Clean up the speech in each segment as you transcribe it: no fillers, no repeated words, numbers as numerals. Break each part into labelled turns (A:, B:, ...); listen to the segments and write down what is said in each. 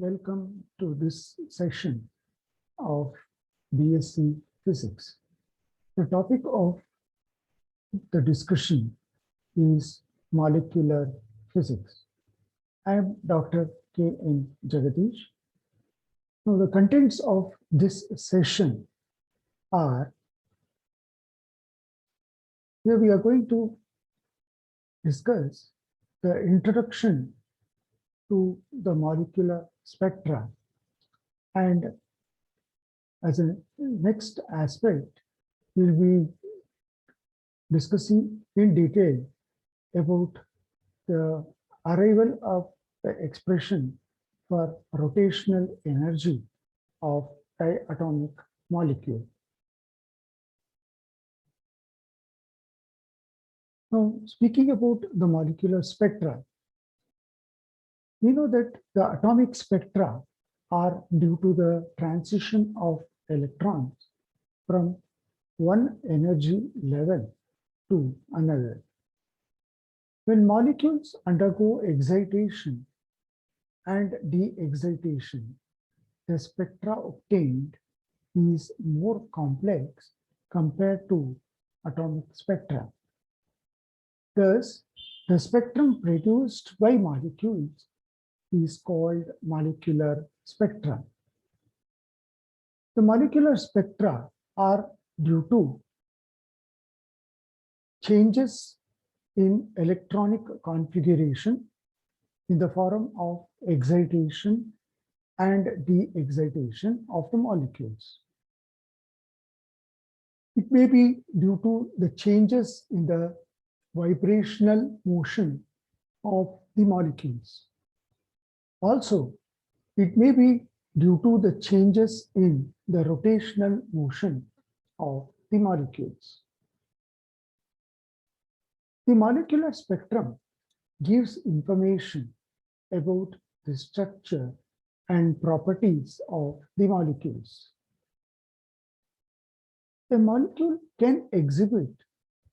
A: Welcome to this session of BSc Physics. The topic of the discussion is molecular physics. I am Dr. K.N. Jagadish. Now, the contents of this session are, here we are going to discuss the introduction to the molecular spectra, and as a next aspect, we'll be discussing in detail about the arrival of the expression for rotational energy of diatomic molecule. Now, speaking about the molecular spectra, we know that the atomic spectra are due to the transition of electrons from one energy level to another. When molecules undergo excitation and de-excitation, the spectra obtained is more complex compared to atomic spectra. Thus, the spectrum produced by molecules is called molecular spectra. The molecular spectra are due to changes in electronic configuration in the form of excitation and de-excitation of the molecules. It may be due to the changes in the vibrational motion of the molecules. Also, it may be due to the changes in the rotational motion of the molecules. The molecular spectrum gives information about the structure and properties of the molecules. A molecule can exhibit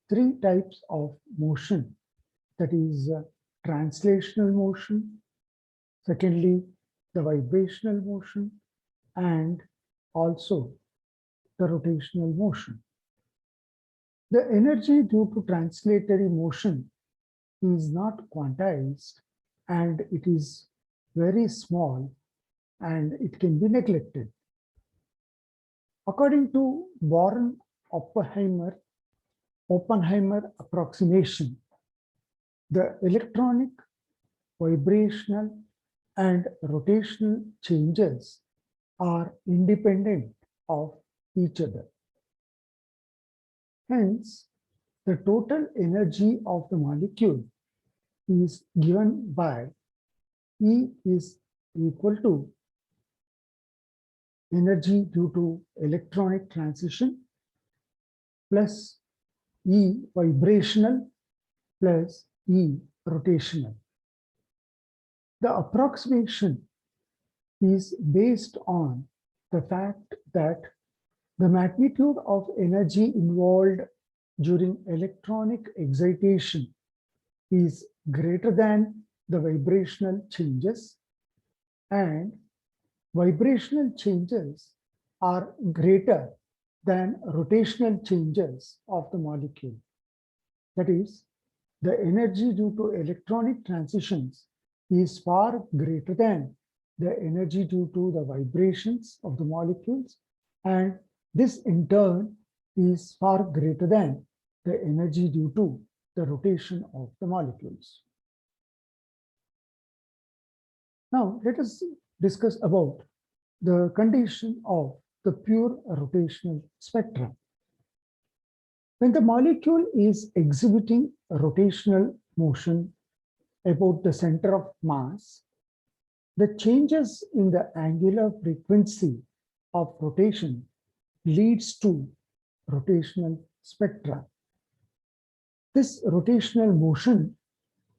A: three types of motion, that is translational motion, secondly, the vibrational motion, and also the rotational motion. The energy due to translatory motion is not quantized, and it is very small, and it can be neglected. According to Born-Oppenheimer approximation, the electronic, vibrational, and rotational changes are independent of each other. Hence, the total energy of the molecule is given by E is equal to energy due to electronic transition plus E vibrational plus E rotational. The approximation is based on the fact that the magnitude of energy involved during electronic excitation is greater than the vibrational changes, and vibrational changes are greater than rotational changes of the molecule. That is, the energy due to electronic transitions is far greater than the energy due to the vibrations of the molecules, and this in turn is far greater than the energy due to the rotation of the molecules. Now, let us discuss about the condition of the pure rotational spectrum. When the molecule is exhibiting rotational motion about the center of mass, the changes in the angular frequency of rotation leads to rotational spectra. This rotational motion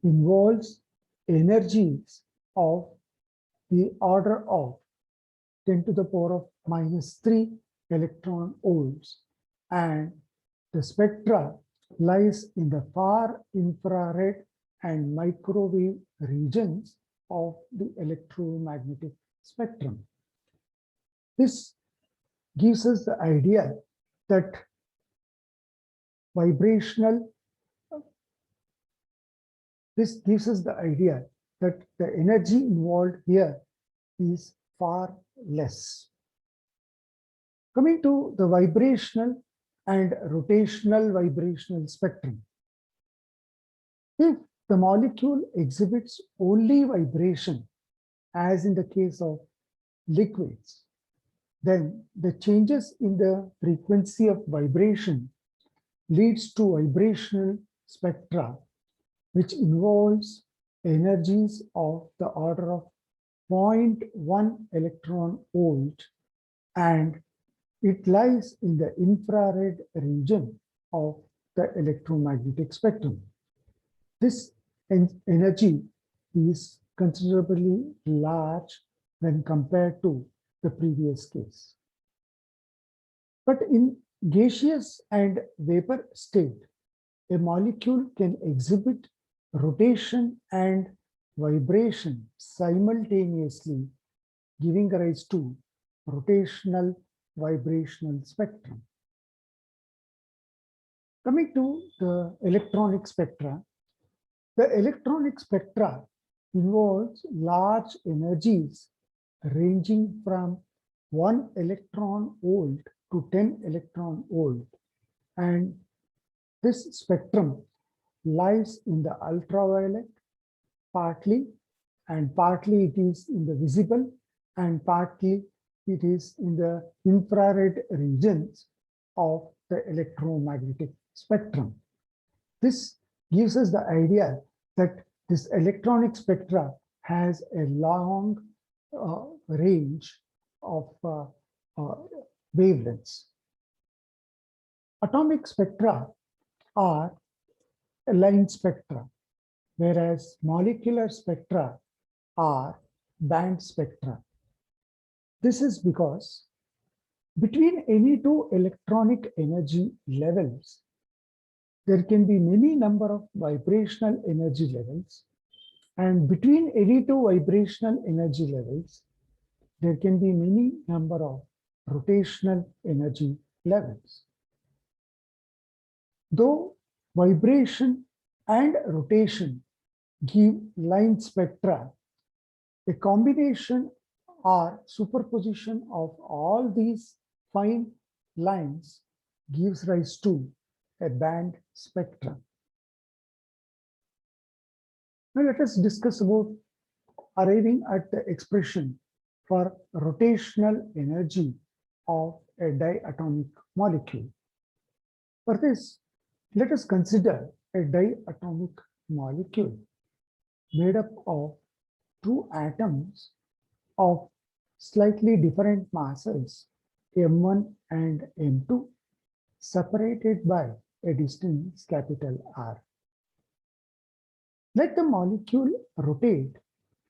A: involves energies of the order of 10 to the power of -3 electron volts, and the spectra lies in the far infrared and microwave regions of the electromagnetic spectrum. This gives us the idea that vibrational, this gives us the idea that the energy involved here is far less. Coming to the vibrational and rotational vibrational spectrum. If the molecule exhibits only vibration, as in the case of liquids, then the changes in the frequency of vibration leads to vibrational spectra, which involves energies of the order of 0.1 electron volt, and it lies in the infrared region of the electromagnetic spectrum. This energy is considerably large when compared to the previous case. But in gaseous and vapor state, a molecule can exhibit rotation and vibration simultaneously, giving rise to rotational vibrational spectrum. Coming to the electronic spectra, the electronic spectra involves large energies ranging from 1 electron volt to 10 electron volt, and this spectrum lies in the ultraviolet partly, and partly it is in the visible, and partly it is in the infrared regions of the electromagnetic spectrum. This gives us the idea that this electronic spectra has a long range of wavelengths. Atomic spectra are line spectra, whereas molecular spectra are band spectra. This is because between any two electronic energy levels, there can be many number of vibrational energy levels, and between any two vibrational energy levels, there can be many number of rotational energy levels. Though vibration and rotation give line spectra, a combination or superposition of all these fine lines gives rise to a band spectrum. Now let us discuss about arriving at the expression for rotational energy of a diatomic molecule. For this, let us consider a diatomic molecule made up of two atoms of slightly different masses, M1 and M2, separated by a distance capital R. Let the molecule rotate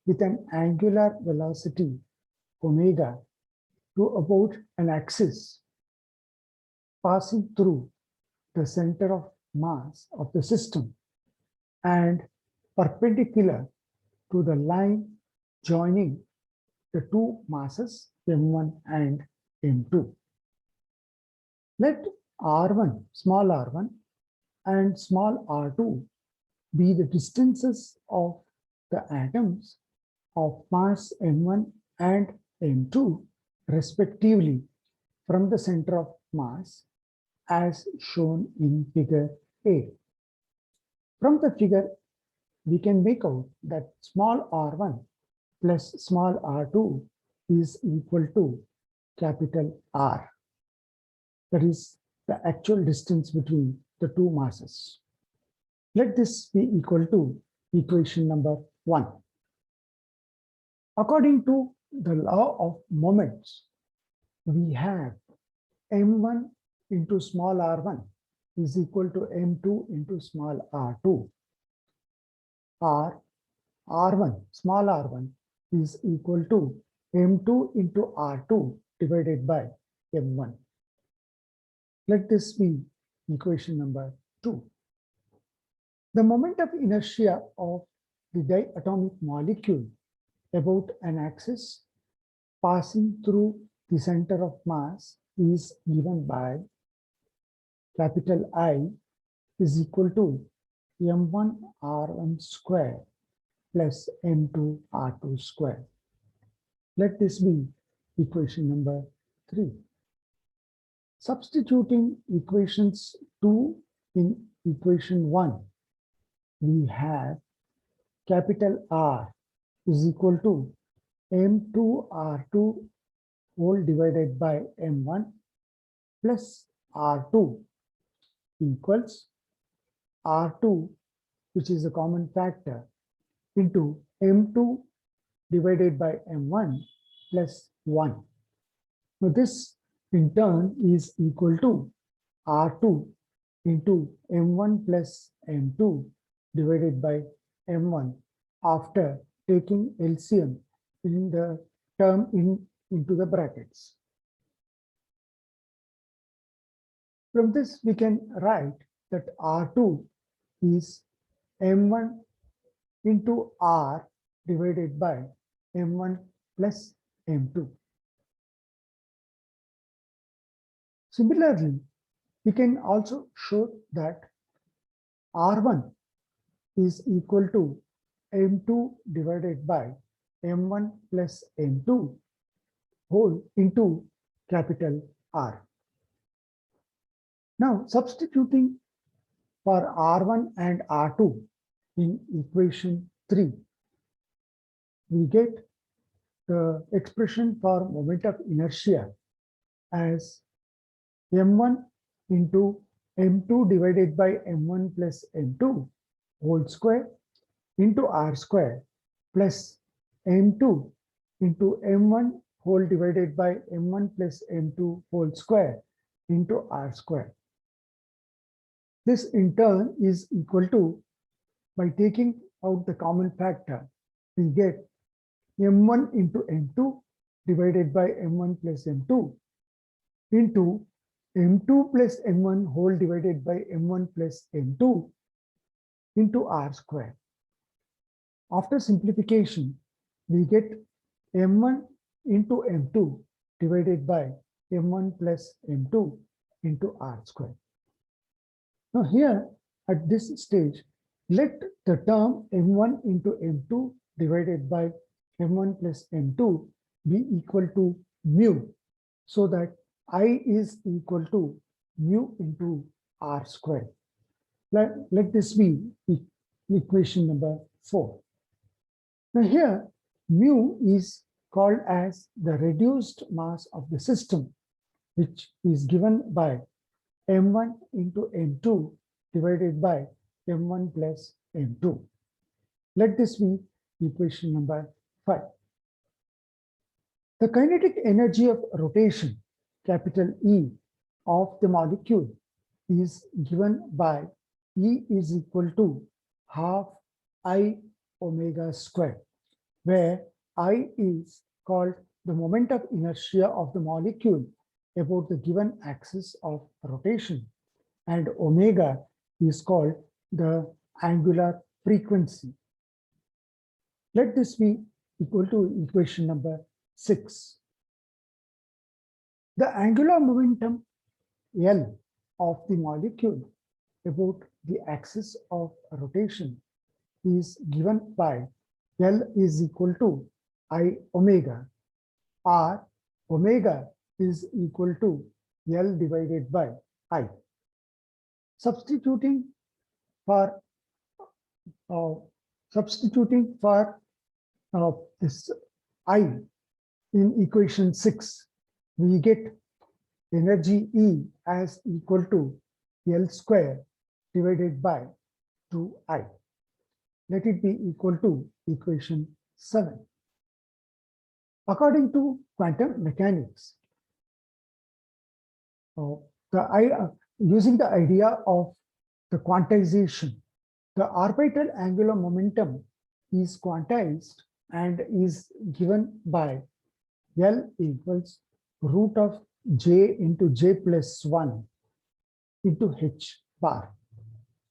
A: with an angular velocity omega to about an axis, passing through the center of mass of the system and perpendicular to the line joining the two masses M1 and M2. Let R1, small r1, and small r2 be the distances of the atoms of mass M1 and M2 respectively from the center of mass, as shown in figure A. From the figure, we can make out that small r1 plus small r2 is equal to capital R. That is the actual distance between the two masses. Let this be equal to equation number 1. According to the law of moments, we have m1 into small r1 is equal to m2 into small r2. R1, small r1 is equal to m2 into r2 divided by m1. Let this be equation number 2. The moment of inertia of the diatomic molecule about an axis passing through the center of mass is given by capital I is equal to m1 r1 square plus m2 r2 square. Let this be equation number 3. Substituting equations 2 in equation 1, we have capital R is equal to m2 r2 whole divided by m1 plus r2 equals r2, which is a common factor, into m2 divided by m1 plus 1. Now this in turn is equal to r2 into m1 plus m2 divided by m1 after taking LCM in the term into the brackets. From this we can write that r2 is m1 into r divided by m1 plus m2. Similarly, we can also show that R1 is equal to M2 divided by M1 plus M2 whole into capital R. Now, substituting for R1 and R2 in equation 3, we get the expression for moment of inertia as m1 into m2 divided by m1 plus m2 whole square into r square plus m2 into m1 whole divided by m1 plus m2 whole square into r square. This in turn is equal to, by taking out the common factor, we get m1 into m2 divided by m1 plus m2 into m2 plus m1 whole divided by m1 plus m2 into r square. After simplification, we get m1 into m2 divided by m1 plus m2 into r square. Now here, at this stage, let the term m1 into m2 divided by m1 plus m2 be equal to mu, so that I is equal to mu into r square. Let this be equation number 4. Now here, mu is called as the reduced mass of the system, which is given by m1 into m2 divided by m1 plus m2. Let this be equation number 5. The kinetic energy of rotation, capital E, of the molecule is given by E is equal to half I omega square, where I is called the moment of inertia of the molecule about the given axis of rotation, and omega is called the angular frequency. Let this be equal to equation number 6. The angular momentum L of the molecule about the axis of rotation is given by L is equal to I omega, or omega is equal to L divided by I. Substituting for this I in equation 6, we get energy E as equal to L square divided by 2I. Let it be equal to equation 7. According to quantum mechanics, using the idea of the quantization, the orbital angular momentum is quantized and is given by L equals root of j into j plus 1 into h bar,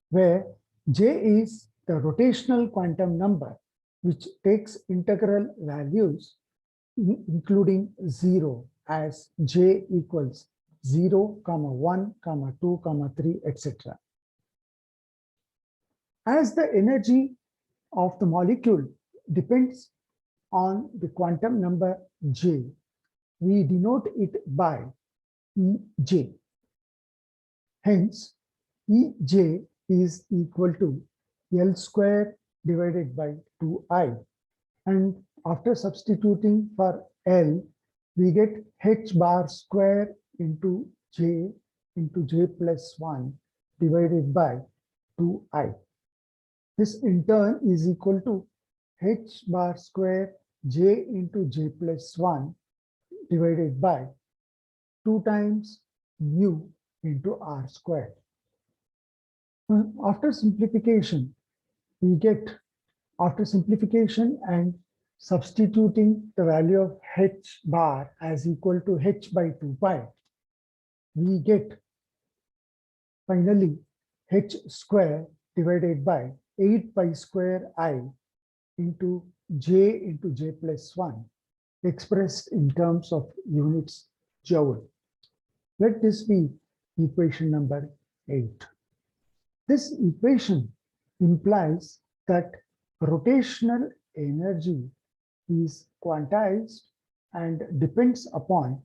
A: where j is the rotational quantum number which takes integral values including 0 as J equals 0, 1, 2, 3, etc. As the energy of the molecule depends on the quantum number J, we denote it by Ej. Hence, Ej is equal to L square divided by 2I. And after substituting for L, we get H bar square into J plus 1 divided by 2I. This in turn is equal to H bar square J into J plus 1 divided by 2 times mu into R squared. After simplification, we get, after simplification and substituting the value of H bar as equal to H by 2 pi, we get finally H square divided by 8 pi square I into J plus 1, expressed in terms of units joule. Let this be equation number 8. This equation implies that rotational energy is quantized and depends upon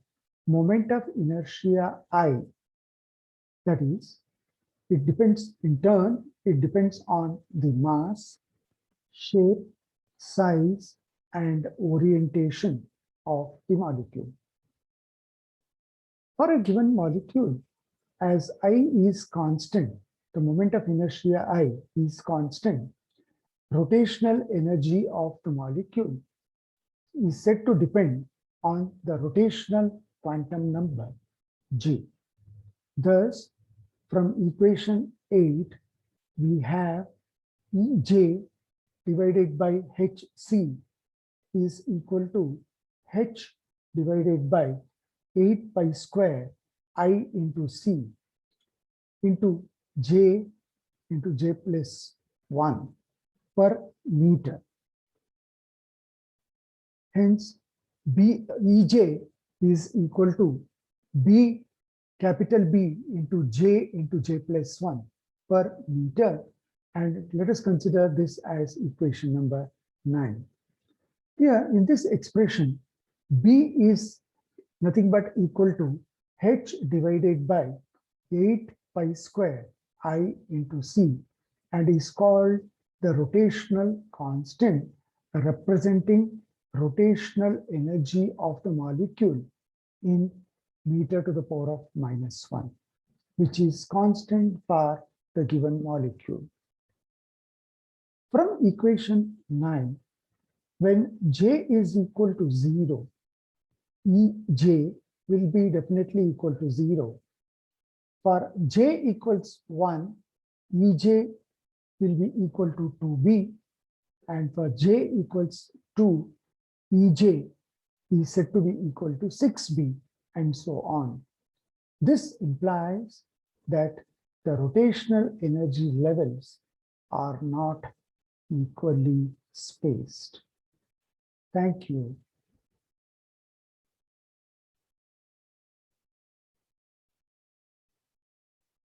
A: moment of inertia I. That is, it depends in turn, it depends on the mass, shape, size, and orientation of the molecule. For a given molecule, as I is constant, the moment of inertia I is constant, rotational energy of the molecule is said to depend on the rotational quantum number G. Thus, from equation 8, we have Ej divided by Hc is equal to H divided by 8 pi square I into C into J plus 1 per meter. Hence, Ej is equal to B, capital B into J plus 1 per meter. And let us consider this as equation number 9. Here in this expression, B is nothing but equal to H divided by 8 pi square I into C, and is called the rotational constant, representing rotational energy of the molecule in meter to the power of -1, which is constant for the given molecule. From equation 9, when J is equal to 0, Ej will be definitely equal to 0. For J equals 1, Ej will be equal to 2B, and for J equals 2, Ej is said to be equal to 6B, and so on. This implies that the rotational energy levels are not equally spaced. Thank you.